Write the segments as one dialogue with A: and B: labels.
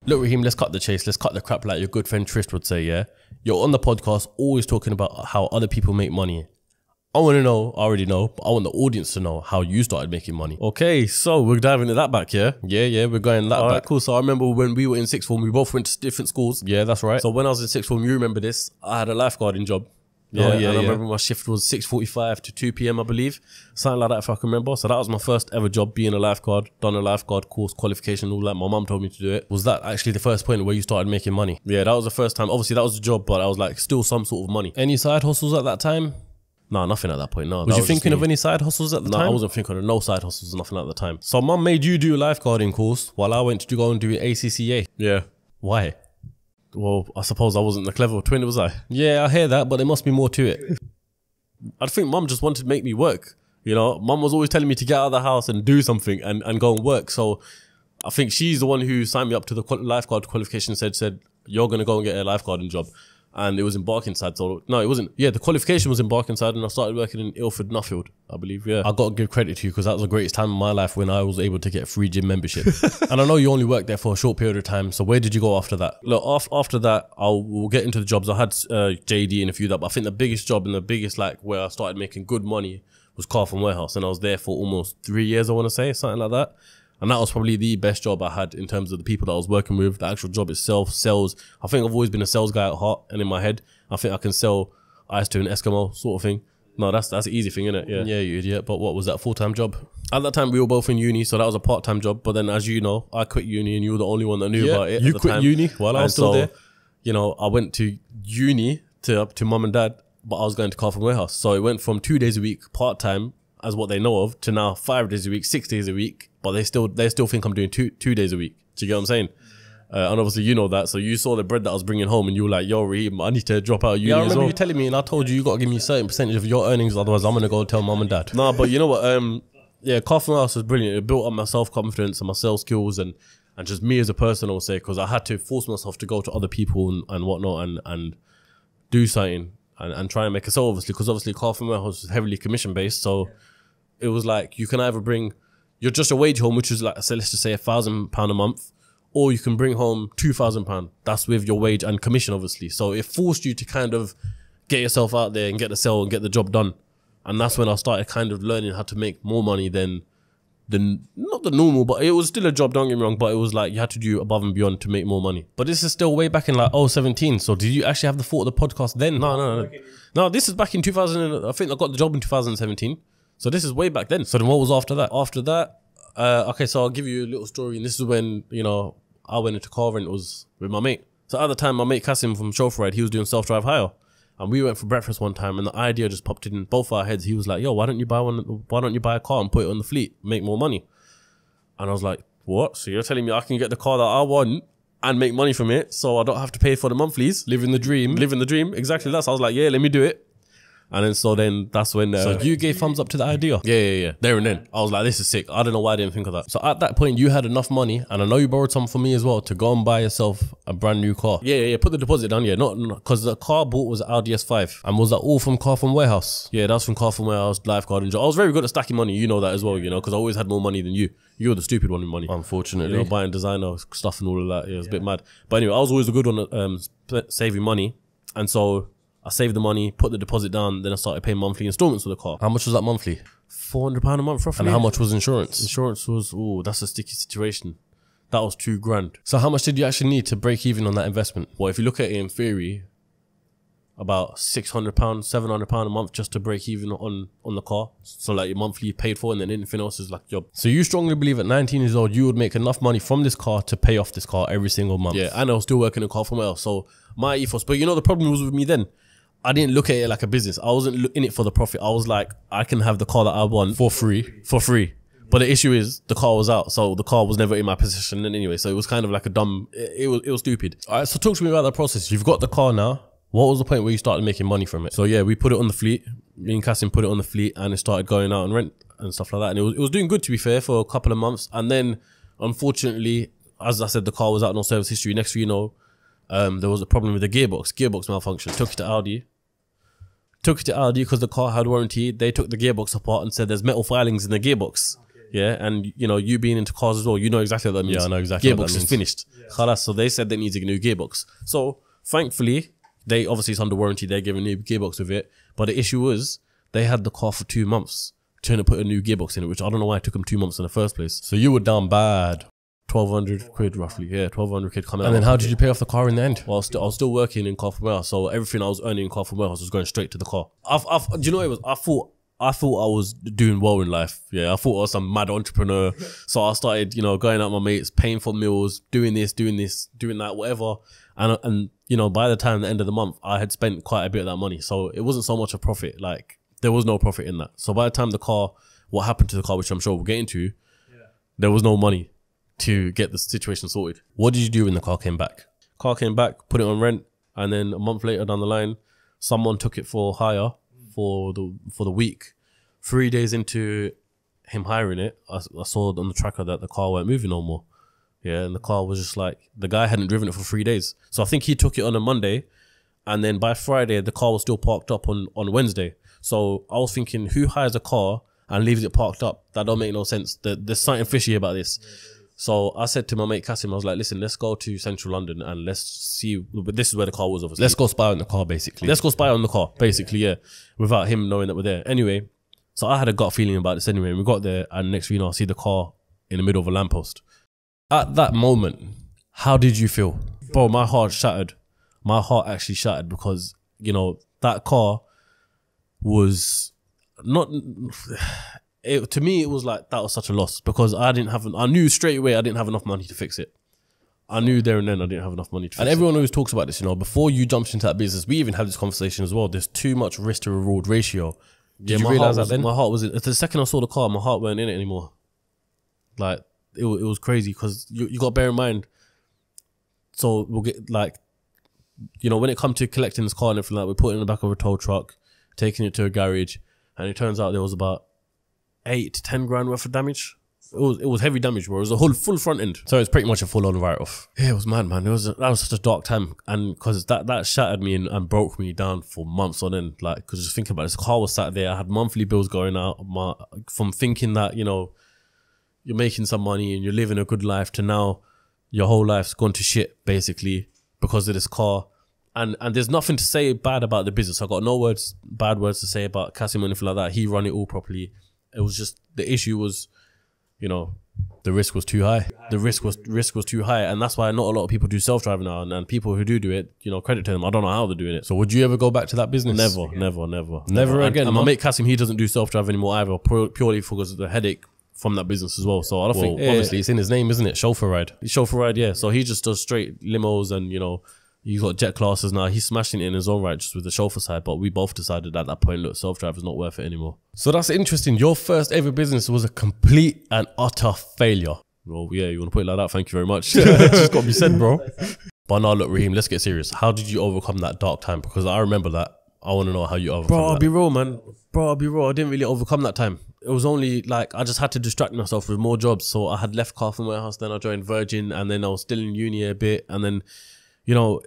A: Look, Raheem, let's cut the chase. Let's cut the crap like your good friend Trish would say, yeah? You're on the podcast always talking about how other people make money. I want to know, I already know, but I want the audience to know how you started making money. Okay, so we're diving into that back, yeah? Yeah, we're going that back. Alright, cool. So I remember when we were in sixth form, we both went to different schools. Yeah, that's right. So when I was in sixth form, you remember this, I had a lifeguarding job. Yeah, I remember my shift was 6:45 to 2 p.m, I believe. Something like that if I can remember. So that was my first ever job, being a lifeguard. Done a lifeguard course, qualification, all that. My mum told me to do it. Was that actually the first point where you started making money? Yeah, that was the first time. Obviously that was the job, but I was like still some sort of money. Any side hustles at that time? No, nothing at that point, no. Was you thinking of any side hustles at the time? No, I wasn't thinking of no side hustles, nothing at the time. So mum made you do a lifeguarding course while I went to go and do ACCA. Yeah. Why? Well, I suppose I wasn't the clever twin, was I? Yeah, I hear that, but there must be more to it. I think mum just wanted to make me work. You know, mum was always telling me to get out of the house and do something and go and work. So I think she's the one who signed me up to the lifeguard qualification, said, you're going to go and get a lifeguarding job. And it was in Barkingside. So no, it wasn't. Yeah, the qualification was in Barkingside and I started working in Ilford, Nuffield, I believe. Yeah, I got to give credit to you because that was the greatest time of my life when I was able to get a free gym membership. And I know you only worked there for a short period of time. So where did you go after that? Look, after that, we'll get into the jobs. I had JD and a few that, but I think the biggest job and the biggest like where I started making good money was Carphone Warehouse. And I was there for almost 3 years, I want to say, something like that. And that was probably the best job I had in terms of the people that I was working with, the actual job itself, sales. I think I've always been a sales guy at heart and in my head. I think I can sell ice to an Eskimo sort of thing. No, that's an easy thing, isn't it? Yeah, you idiot. But what was that, full-time job? At that time, we were both in uni, so that was a part-time job. But then, as you know, I quit uni and you were the only one that knew about it. You quit uni while I was still there. You know, I went to uni to mum and dad, but I was going to Carphone Warehouse. So it went from 2 days a week, part-time, as what they know of, to now 5 days a week, 6 days a week. But they still think I'm doing two days a week. Do you get what I'm saying? And obviously you know that, so you saw the bread that I was bringing home and you were like, yo Raheem, I need to drop out of uni. Yeah, I remember you telling me and I told you got to give me a certain percentage of your earnings, otherwise I'm going to go tell mum and dad. Nah, but you know what, yeah, Carphone House was brilliant. It built up my self-confidence and my sales skills and just me as a person, I would say, because I had to force myself to go to other people and whatnot and do something and try and make a sale, obviously, because obviously Carphone Warehouse was heavily commission based, so it was like you can either bring you're just a wage home, which is like, so let's just say £1,000 a month, or you can bring home £2,000. That's with your wage and commission, obviously. So it forced you to kind of get yourself out there and get the sale and get the job done. And that's when I started kind of learning how to make more money than not the normal, but it was still a job, don't get me wrong, but it was like you had to do above and beyond to make more money. But this is still way back in like 2017. So did you actually have the thought of the podcast then? No. No, this is back in 2000. I think I got the job in 2017. So this is way back then. So then what was after that? After that, okay, so I'll give you a little story. And this is when, you know, I went into car rentals with my mate. So at the time, my mate Kasim from Chauffeur Ride, he was doing self-drive hire. And we went for breakfast one time and the idea just popped in both our heads. He was like, yo, why don't you buy a car and put it on the fleet, make more money? And I was like, what? So you're telling me I can get the car that I want and make money from it so I don't have to pay for the monthlies? Living the dream. Living the dream. Exactly that. So I was like, yeah, let me do it. And then that's when so you gave thumbs up to the idea. Yeah. There and then I was like, this is sick. I don't know why I didn't think of that. So at that point you had enough money, and I know you borrowed some from me as well, to go and buy yourself a brand new car. Yeah. Put the deposit down. Yeah, not because the car bought was Audi S5. And was that all from Carphone Warehouse? Yeah, that's from Carphone Warehouse, lifeguarding job. I was very good at stacking money. You know that as well, you know, because I always had more money than you. You were the stupid one with money, unfortunately. You know, buying designer stuff and all of that. Yeah, it was a bit mad. But anyway, I was always the good one at saving money, and so I saved the money, put the deposit down, then I started paying monthly installments for the car. How much was that monthly? £400 a month roughly. And how much was insurance? Insurance was, that's a sticky situation. That was £2,000. So how much did you actually need to break even on that investment? Well, if you look at it in theory, about £600, £700 a month just to break even on the car. So like your monthly paid for and then anything else is like job. So you strongly believe at 19 years old, you would make enough money from this car to pay off this car every single month? Yeah, and I was still working in Carphone Warehouse. So my ethos, but you know the problem was with me then? I didn't look at it like a business. I wasn't in it for the profit. I was like, I can have the car that I want for free. But the issue is the car was out. So the car was never in my possession anyway. So it was kind of like a dumb, it was stupid. All right, so talk to me about that process. You've got the car now. What was the point where you started making money from it? So yeah, we put it on the fleet. Me and Kasim put it on the fleet and it started going out on rent and stuff like that. And it was doing good, to be fair, for a couple of months. And then unfortunately, as I said, the car was out, no service history. Next thing you know, there was a problem with the gearbox malfunction. Took it to Audi because the car had warranty. They took the gearbox apart and said there's metal filings in the gearbox. Okay. Yeah, and you know, you being into cars as well, you know exactly what that means.
B: Yeah, I know exactly what
A: Gearbox
B: that
A: is finished. Khalas, so they said they need a new gearbox. So thankfully, they obviously it's under warranty. They're giving a new gearbox with it. But the issue was they had the car for 2 months trying to put a new gearbox in it, which I don't know why it took them 2 months in the first place.
B: So you were down bad.
A: 1,200 quid roughly. Yeah, 1,200 quid coming out.
B: And then how did you pay off the car in the end?
A: Well, I was still working in car from warehouse, so everything I was earning in car from warehouse was going straight to the car. Do you know what it was? I thought I was doing well in life. Yeah, I thought I was some mad entrepreneur. So I started, you know, going out with my mates, paying for meals, doing this, doing that, whatever. And you know, by the time the end of the month, I had spent quite a bit of that money. So it wasn't so much a profit. Like there was no profit in that. So by the time what happened to the car, which I'm sure we'll get into, there was no money to get the situation sorted.
B: What did you do when the car came back?
A: Car came back, put it on rent, and then a month later down the line, someone took it for hire for the week. 3 days into him hiring it, I saw on the tracker that the car weren't moving no more. Yeah, and the car was just like, the guy hadn't driven it for 3 days. So I think he took it on a Monday, and then by Friday, the car was still parked up on Wednesday. So I was thinking, who hires a car and leaves it parked up? That don't make no sense. There's something fishy about this. So I said to my mate Kasim, I was like, listen, let's go to central London and let's see. But this is where the car was, obviously.
B: Let's go spy on the car, basically.
A: Let's go spy on the car, basically, yeah. Without him knowing that we're there. Anyway, so I had a gut feeling about this anyway. We got there and next thing you know, I see the car in the middle of a lamppost.
B: At that moment, how did you feel?
A: Bro, my heart shattered. My heart actually shattered because, you know, that car was not... to me, it was like, that was such a loss because I knew straight away I didn't have enough money to fix it. I knew there and then I didn't have enough money to fix it.
B: And everyone always talks about this, you know, before you jumped into that business, we even had this conversation as well. There's too much risk to reward ratio. Did you realize that then?
A: My heart was in, the second I saw the car, my heart weren't in it anymore. Like, it was crazy because you got to bear in mind. So we'll get like, you know, when it comes to collecting this car and everything, like we put it in the back of a tow truck, taking it to a garage, and it turns out there was about 8 to 10 grand worth of damage. It was heavy damage, bro. It was a whole full front end.
B: So it's pretty much a full-on write-off.
A: Yeah, it was mad, man. That was such a dark time, and because that shattered me and broke me down for months on end. Like, because just thinking about it, this car was sat there. I had monthly bills going out. From thinking that, you know, you're making some money and you're living a good life to now your whole life's gone to shit basically because of this car. And there's nothing to say bad about the business. I got no bad words to say about Kasim or anything like that. He run it all properly. It was just, the issue was, you know, the risk was too high. The risk was too high, and that's why not a lot of people do self-driving now. And people who do it, you know, credit to them. I don't know how they're doing it.
B: So would you ever go back to that business?
A: Never again. And my mate Kasim, he doesn't do self-drive anymore either, purely because of the headache from that business as well. So I don't think,
B: obviously it's in his name, isn't it? Chauffeur ride.
A: Chauffeur ride, yeah. So he just does straight limos, and you know, he's got jet classes now. He's smashing it in his own right, just with the chauffeur side. But we both decided at that point, look, self-drive is not worth it anymore.
B: So that's interesting. Your first ever business was a complete and utter failure.
A: Well, yeah, you want to put it like that? Thank you very much.
B: Just got to be said, bro. But now, look, Raheem, let's get serious. How did you overcome that dark time? Because I remember that. I want to know how you overcome that.
A: Bro, I'll be real, man. Bro, I'll be real. I didn't really overcome that time. It was only like, I just had to distract myself with more jobs. So I had left car from warehouse, then I joined Virgin, and then I was still in uni a bit. And then, you know,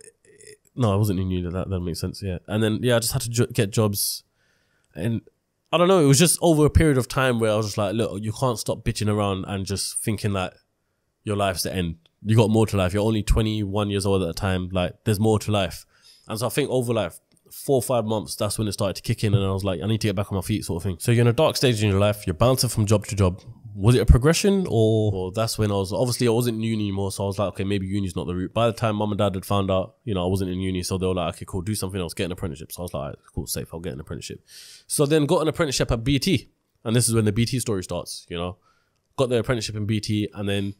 A: no, I wasn't in uni. That makes sense, yeah. And then, yeah, I just had to get jobs. And I don't know, it was just over a period of time where I was just like, look, you can't stop bitching around and just thinking that your life's the end. You got more to life. You're only 21 years old at the time. Like, there's more to life. And so I think over like 4 or 5 months, that's when it started to kick in, and I was like, I need to get back on my feet, sort of thing.
B: So you're in a dark stage in your life. You're bouncing from job to job. Was it a progression or?
A: Well, that's when I wasn't in uni anymore. So I was like, okay, maybe uni's not the route. By the time mum and dad had found out, you know, I wasn't in uni. So they were like, okay, cool, do something else, get an apprenticeship. So I was like, all right, cool, safe, I'll get an apprenticeship. So then got an apprenticeship at BT. And this is when the BT story starts, you know. Got the apprenticeship in BT, and then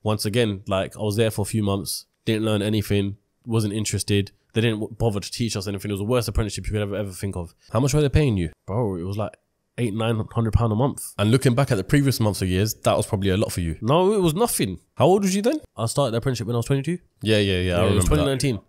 A: once again, like, I was there for a few months, didn't learn anything, wasn't interested. They didn't bother to teach us anything. It was the worst apprenticeship you could ever think of.
B: How much were they paying you?
A: Bro, it was like £800-900 a month.
B: And looking back at the previous months or years, that was probably a lot for you.
A: No, it was nothing.
B: How old was you then?
A: I started the apprenticeship when I was 22.
B: Yeah. I remember
A: it was 2019.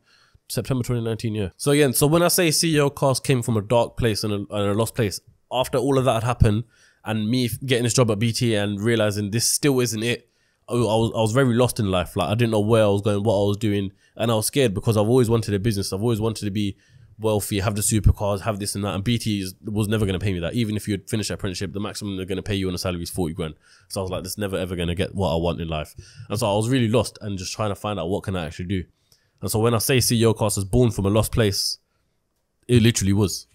A: September 2019, yeah. So again, so when I say CEOCAST came from a dark place and a lost place, after all of that had happened, and me getting this job at BT and realizing this still isn't it, I was very lost in life. Like, I didn't know where I was going, what I was doing, and I was scared because I've always wanted a business. I've always wanted to be
B: wealthy, have the supercars, have this and that. And BT was never going to pay me that. Even if you had finished that apprenticeship, the maximum they're going to pay you on a salary is 40 grand. So I was like, this never ever going to get what I want in life. And so I was really lost and just trying to find out what can I actually do. And so when I say CEOCAST is born from a lost place, it literally was.